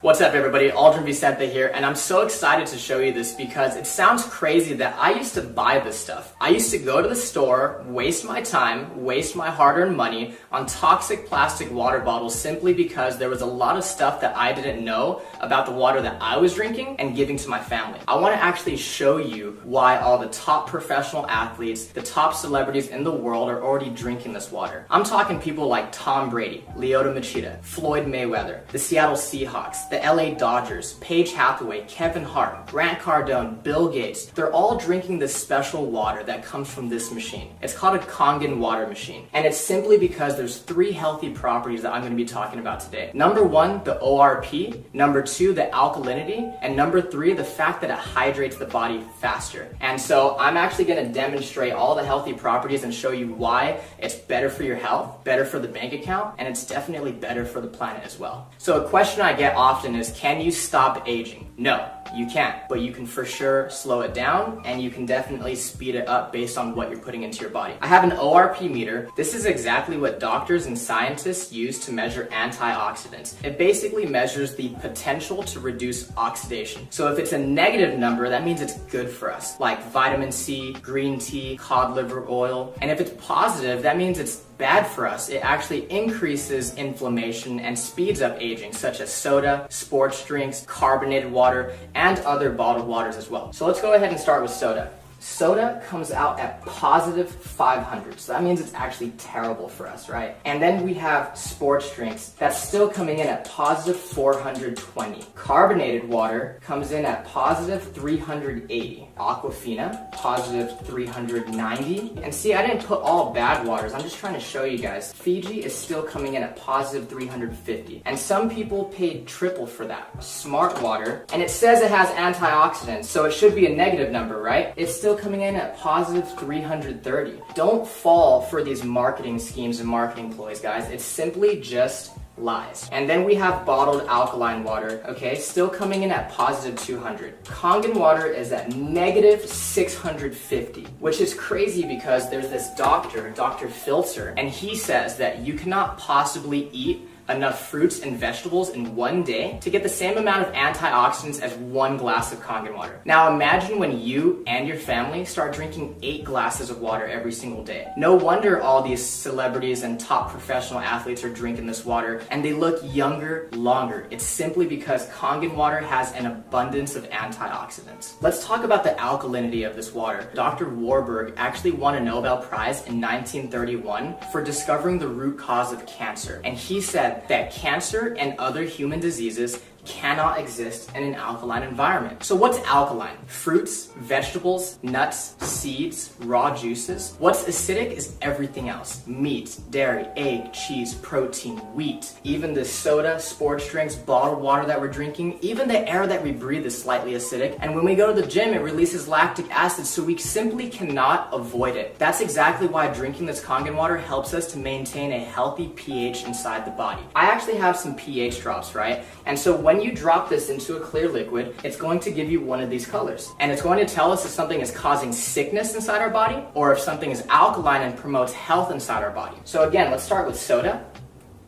What's up everybody, Aldrin Vicente here, and I'm so excited to show you this because it sounds crazy that I used to buy this stuff. I used to go to the store, waste my time, waste my hard-earned money on toxic plastic water bottles simply because there was a lot of stuff that I didn't know about the water that I was drinking and giving to my family. I want to actually show you why all the top professional athletes, the top celebrities in the world are already drinking this water. I'm talking people like Tom Brady, Lyoto Machida, Floyd Mayweather, the Seattle Seahawks, the LA Dodgers, Paige Hathaway, Kevin Hart, Grant Cardone, Bill Gates. They're all drinking this special water that comes from this machine. It's called a Kangen water machine. And it's simply because there's 3 healthy properties that I'm going to be talking about today. Number 1, the ORP. Number 2, the alkalinity. And number 3, the fact that it hydrates the body faster. And so I'm actually going to demonstrate all the healthy properties and show you why it's better for your health, better for the bank account, and it's definitely better for the planet as well. So a question I get often is, can you stop aging? No, you can't, but you can for sure slow it down and you can definitely speed it up based on what you're putting into your body. I have an ORP meter. This is exactly what doctors and scientists use to measure antioxidants. It basically measures the potential to reduce oxidation. So if it's a negative number, that means it's good for us, like vitamin C, green tea, cod liver oil. And if it's positive, that means it's bad for us. It actually increases inflammation and speeds up aging, such as soda, sports drinks, carbonated water, and other bottled waters as well. So let's go ahead and start with soda. Soda comes out at positive 500, so that means it's actually terrible for us, right? And then we have sports drinks that's still coming in at positive 420. Carbonated water comes in at positive 380. Aquafina, positive 390. And see, I didn't put all bad waters, I'm just trying to show you guys. Fiji is still coming in at positive 350. And some people paid triple for that. Smart water, and it says it has antioxidants, so it should be a negative number, right? It's still coming in at positive 330. Don't fall for these marketing schemes and marketing ploys, guys. It's simply just lies. And then we have bottled alkaline water, okay, still coming in at positive 200. Kangen water is at negative 650, which is crazy because there's this doctor, Dr. Filter, and he says that you cannot possibly eat enough fruits and vegetables in one day to get the same amount of antioxidants as 1 glass of Kangen water. Now imagine when you and your family start drinking 8 glasses of water every single day. No wonder all these celebrities and top professional athletes are drinking this water and they look younger longer. It's simply because Kangen water has an abundance of antioxidants. Let's talk about the alkalinity of this water. Dr. Warburg actually won a Nobel Prize in 1931 for discovering the root cause of cancer, and he said that cancer and other human diseases cannot exist in an alkaline environment. So what's alkaline? Fruits, vegetables, nuts, seeds, raw juices. What's acidic is everything else. Meat, dairy, egg, cheese, protein, wheat. Even the soda, sports drinks, bottled water that we're drinking, even the air that we breathe is slightly acidic. And when we go to the gym, it releases lactic acid, so we simply cannot avoid it. That's exactly why drinking this Kangen water helps us to maintain a healthy pH inside the body. I actually have some pH drops, right? And so when you drop this into a clear liquid, it's going to give you one of these colors. And it's going to tell us if something is causing sickness inside our body or if something is alkaline and promotes health inside our body. So again, let's start with soda,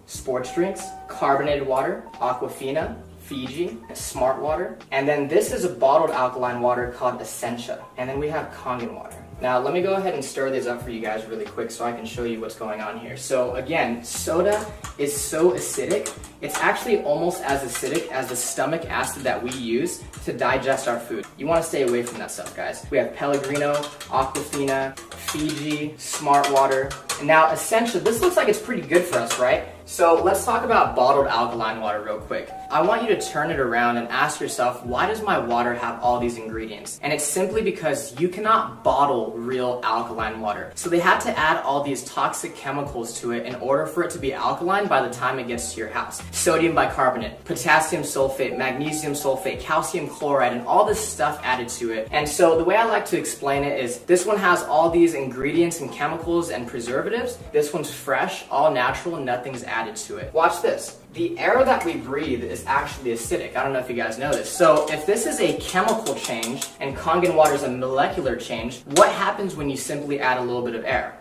sports drinks, carbonated water, Aquafina, Fiji, smart water. And then this is a bottled alkaline water called Essentia. And then we have Kangen water. Now let me go ahead and stir these up for you guys really quick so I can show you what's going on here. So again, soda is so acidic, it's actually almost as acidic as the stomach acid that we use to digest our food. You want to stay away from that stuff, guys. We have Pellegrino, Aquafina, Fiji, smart water, and now Essentia. This looks like it's pretty good for us, right? So let's talk about bottled alkaline water real quick. I want you to turn it around and ask yourself, why does my water have all these ingredients? And it's simply because you cannot bottle real alkaline water. So they had to add all these toxic chemicals to it in order for it to be alkaline by the time it gets to your house. Sodium bicarbonate, potassium sulfate, magnesium sulfate, calcium chloride, and all this stuff added to it. And so the way I like to explain it is this one has all these ingredients and chemicals and preservatives. This one's fresh, all natural, and nothing's added to it. Watch this. The air that we breathe is actually acidic. I don't know if you guys know this. So if this is a chemical change and Kangen water is a molecular change, what happens when you simply add a little bit of air?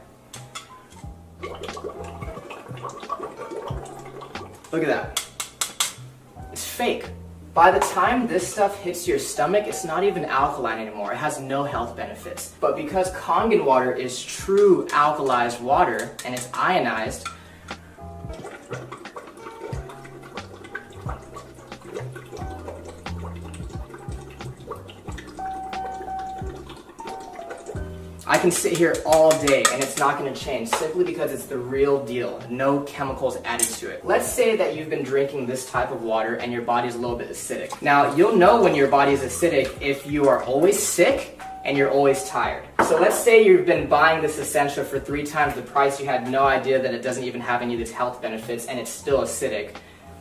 Look at that. It's fake. By the time this stuff hits your stomach, it's not even alkaline anymore. It has no health benefits. But because Kangen water is true alkalized water and it's ionized, I can sit here all day and it's not going to change simply because it's the real deal. No chemicals added to it. Let's say that you've been drinking this type of water and your body's a little bit acidic. Now, you'll know when your body is acidic if you are always sick and you're always tired. So let's say you've been buying this essential for 3 times the price. You had no idea that it doesn't even have any of these health benefits and it's still acidic.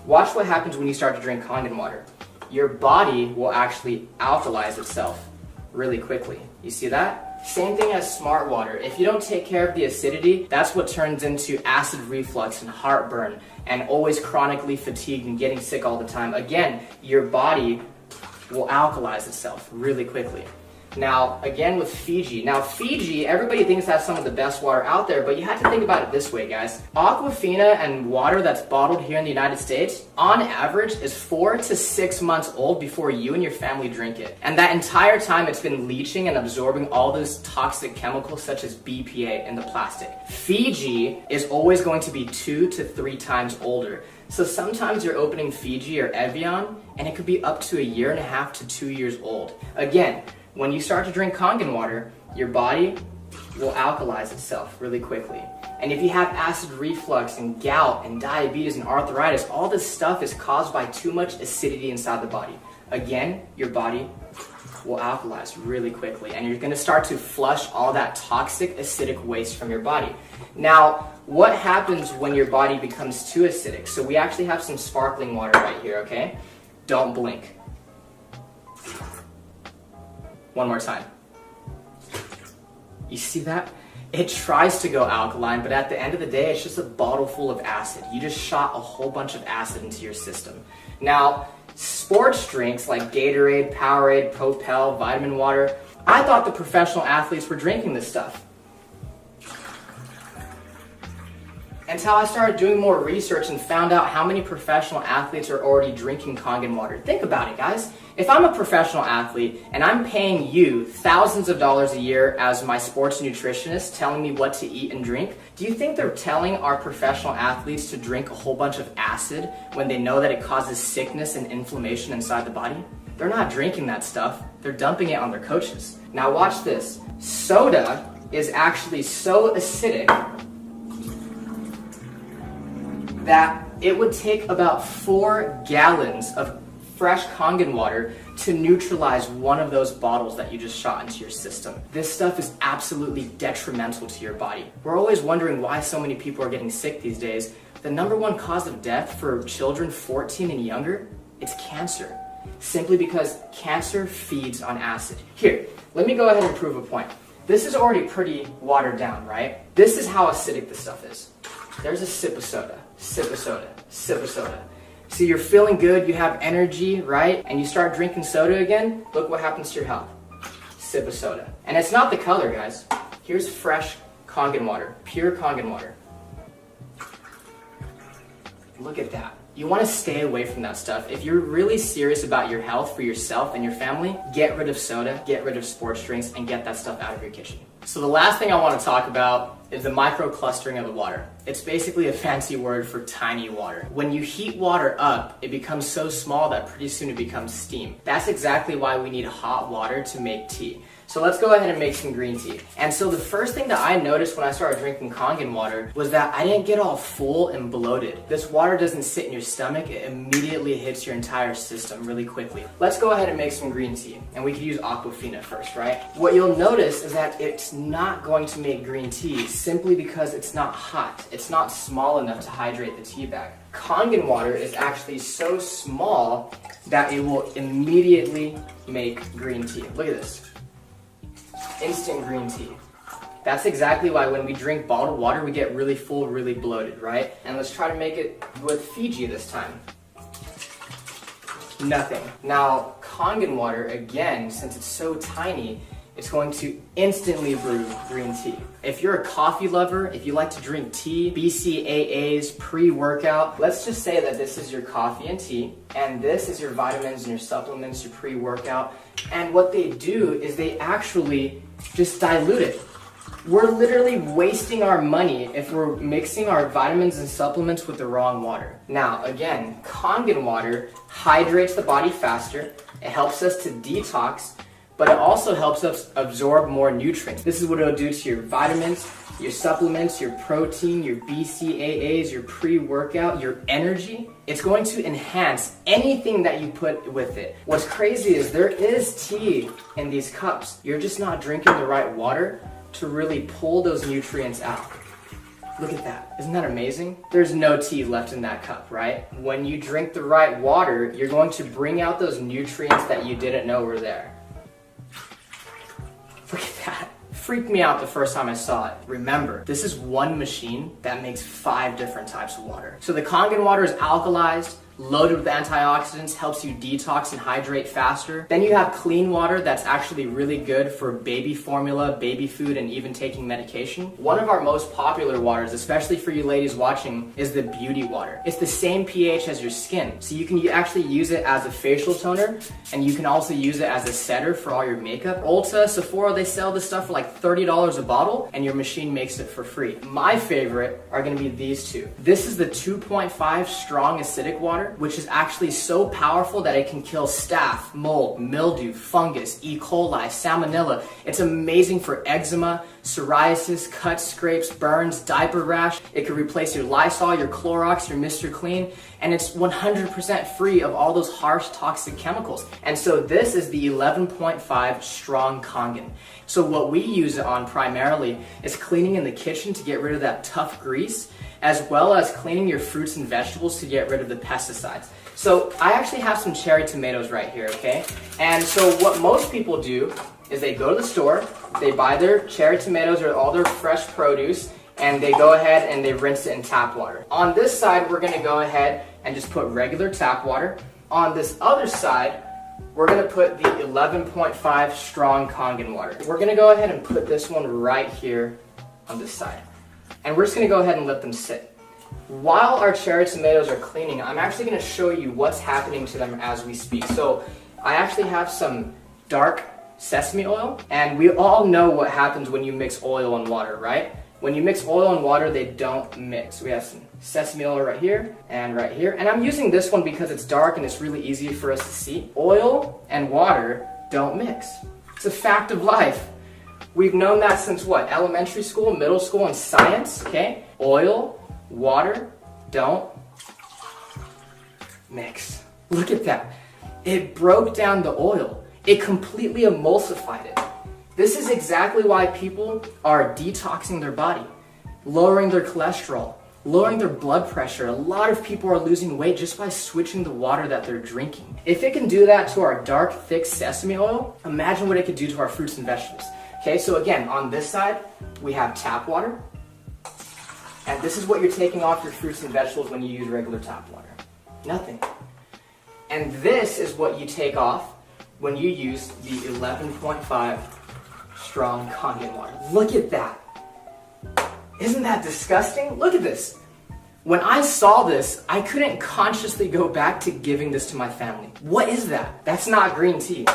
Watch what happens when you start to drink Kangen water. Your body will actually alkalize itself really quickly. You see that? Same thing as smart water. If you don't take care of the acidity, that's what turns into acid reflux and heartburn and always chronically fatigued and getting sick all the time. Again, your body will alkalize itself really quickly. Now, again with Fiji. Now, Fiji, everybody thinks that's some of the best water out there, but you have to think about it this way, guys. Aquafina and water that's bottled here in the United States, on average, is 4 to 6 months old before you and your family drink it. And that entire time, it's been leaching and absorbing all those toxic chemicals such as BPA in the plastic. Fiji is always going to be 2 to 3 times older. So sometimes you're opening Fiji or Evian, and it could be up to 1.5 to 2 years old. Again, when you start to drink Kangen water, your body will alkalize itself really quickly. And if you have acid reflux and gout and diabetes and arthritis, all this stuff is caused by too much acidity inside the body. Again, your body will alkalize really quickly and you're gonna start to flush all that toxic acidic waste from your body. Now, what happens when your body becomes too acidic? So we actually have some sparkling water right here, okay? Don't blink. One more time. You see that? It tries to go alkaline, but at the end of the day, it's just a bottle full of acid. You just shot a whole bunch of acid into your system. Now, sports drinks like Gatorade, Powerade, Propel, vitamin water, I thought the professional athletes were drinking this stuff. Until I started doing more research and found out how many professional athletes are already drinking Kangen water. Think about it, guys. If I'm a professional athlete and I'm paying you thousands of dollars a year as my sports nutritionist telling me what to eat and drink, do you think they're telling our professional athletes to drink a whole bunch of acid when they know that it causes sickness and inflammation inside the body? They're not drinking that stuff. They're dumping it on their coaches. Now watch this. Soda is actually so acidic that it would take about 4 gallons of fresh Kangen water to neutralize one of those bottles that you just shot into your system. This stuff is absolutely detrimental to your body. We're always wondering why so many people are getting sick these days. The #1 cause of death for children 14 and younger, it's cancer. Simply because cancer feeds on acid. Here, let me go ahead and prove a point. This is already pretty watered down, right? This is how acidic this stuff is. There's a sip of soda, sip of soda, sip of soda. So you're feeling good, you have energy, right? And you start drinking soda again, look what happens to your health. Sip of soda. And it's not the color, guys. Here's fresh Kangen water, pure Kangen water. Look at that. You want to stay away from that stuff. If you're really serious about your health for yourself and your family, get rid of soda, get rid of sports drinks, and get that stuff out of your kitchen. So the last thing I want to talk about is the microclustering of the water. It's basically a fancy word for tiny water. When you heat water up, it becomes so small that pretty soon it becomes steam. That's exactly why we need hot water to make tea. So let's go ahead and make some green tea. And so the first thing that I noticed when I started drinking Kangen water was that I didn't get all full and bloated. This water doesn't sit in your stomach, it immediately hits your entire system really quickly. Let's go ahead and make some green tea. And we could use Aquafina first, right? What you'll notice is that it's not going to make green tea simply because it's not hot. It's not small enough to hydrate the tea bag. Kangen water is actually so small that it will immediately make green tea. Look at this. Instant green tea. That's exactly why when we drink bottled water, we get really full, really bloated, right? And let's try to make it with Fiji this time. Nothing. Now, Kangen water, again, since it's so tiny, it's going to instantly brew green tea. If you're a coffee lover, if you like to drink tea, BCAAs, pre-workout, let's just say that this is your coffee and tea, and this is your vitamins and your supplements, your pre-workout, and what they do is they actually just dilute it. We're literally wasting our money if we're mixing our vitamins and supplements with the wrong water. Now, again, Kangen water hydrates the body faster, it helps us to detox, but it also helps us absorb more nutrients. This is what it'll do to your vitamins, your supplements, your protein, your BCAAs, your pre-workout, your energy. It's going to enhance anything that you put with it. What's crazy is there is tea in these cups. You're just not drinking the right water to really pull those nutrients out. Look at that. Isn't that amazing? There's no tea left in that cup, right? When you drink the right water, you're going to bring out those nutrients that you didn't know were there. Look at that. Freaked me out the first time I saw it. Remember, this is one machine that makes 5 different types of water. So the Kangen water is alkalized, loaded with antioxidants, helps you detox and hydrate faster. Then you have clean water that's actually really good for baby formula, baby food, and even taking medication. One of our most popular waters, especially for you ladies watching, is the beauty water. It's the same pH as your skin, so you can actually use it as a facial toner, and you can also use it as a setter for all your makeup. Ulta, Sephora, they sell this stuff for like $30 a bottle, and your machine makes it for free. My favorite are gonna be these two. This is the 2.5 strong acidic water, which is actually so powerful that it can kill staph, mold, mildew, fungus, E. coli, salmonella. It's amazing for eczema, psoriasis, cuts, scrapes, burns, diaper rash. It could replace your Lysol, your Clorox, your Mr. Clean, and it's 100% free of all those harsh toxic chemicals. And so this is the 11.5 strong Kangen. So what we use it on primarily is cleaning in the kitchen to get rid of that tough grease, as well as cleaning your fruits and vegetables to get rid of the pesticides. So I actually have some cherry tomatoes right here, okay? And so what most people do is they go to the store, they buy their cherry tomatoes or all their fresh produce, and they go ahead and they rinse it in tap water. On this side, we're gonna go ahead and just put regular tap water. On this other side, we're gonna put the 11.5 strong Kangen water. We're gonna go ahead and put this one right here on this side. And we're just gonna go ahead and let them sit. While our cherry tomatoes are cleaning, I'm actually gonna show you what's happening to them as we speak. So I actually have some dark sesame oil, and we all know what happens when you mix oil and water, right? When you mix oil and water, they don't mix. We have some sesame oil right here and right here. And I'm using this one because it's dark and it's really easy for us to see. Oil and water don't mix. It's a fact of life. We've known that since what? Elementary school, middle school, and science, okay? Oil, water, don't mix. Look at that. It broke down the oil. It completely emulsified it. This is exactly why people are detoxing their body, lowering their cholesterol, lowering their blood pressure. A lot of people are losing weight just by switching the water that they're drinking. If it can do that to our dark, thick sesame oil, imagine what it could do to our fruits and vegetables. Okay, so again, on this side, we have tap water. And this is what you're taking off your fruits and vegetables when you use regular tap water. Nothing. And this is what you take off when you use the 11.5 strong Kangen water. Look at that. Isn't that disgusting? Look at this. When I saw this, I couldn't consciously go back to giving this to my family. What is that? That's not green tea.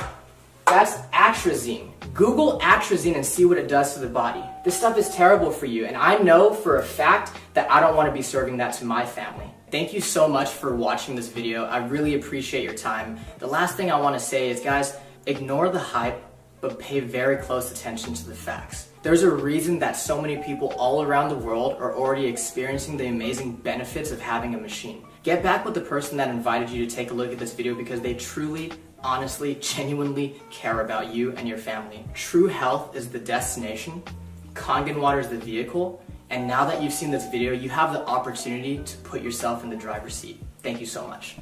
That's atrazine. Google atrazine and see what it does to the body. This stuff is terrible for you, and I know for a fact that I don't want to be serving that to my family. Thank you so much for watching this video. I really appreciate your time. The last thing I want to say is, guys, ignore the hype, but pay very close attention to the facts. There's a reason that so many people all around the world are already experiencing the amazing benefits of having a machine. Get back with the person that invited you to take a look at this video because they truly, honestly, genuinely care about you and your family. True health is the destination, Kangen water is the vehicle, and now that you've seen this video, you have the opportunity to put yourself in the driver's seat. Thank you so much.